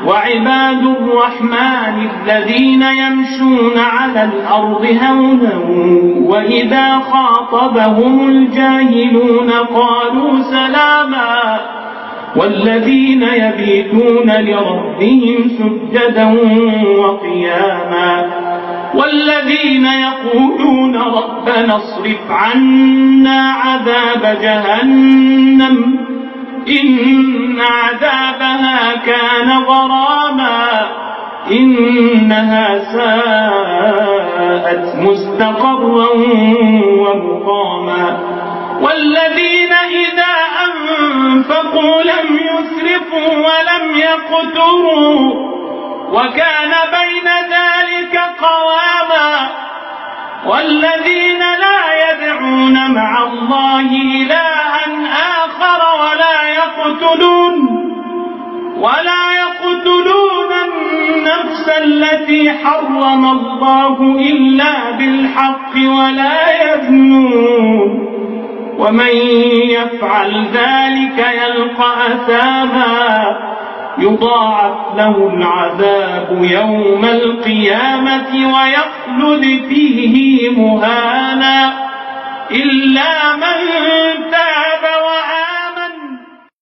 وعباد الرحمن الذين يمشون على الأرض هونا وإذا خاطبهم الجاهلون قالوا سلاما والذين يبيتون لربهم سجدا وقياما والذين يقولون ربنا اصرف عنا عذاب جهنم إن عذابها كان غراما إنها ساءت مستقرا ومقاما والذين إذا أنفقوا لم يسرفوا ولم يقتروا وكان بين ذلك قواما والذين لا يدعون مع الله إلها آخر ولا يقتلون النفس التي حرم الله إلا بالحق ولا يزنون ومن يفعل ذلك يلقى أثاما يضاعف له العذاب يوم القيامة ويخلد فيه مهانا إلا من تاب وآمن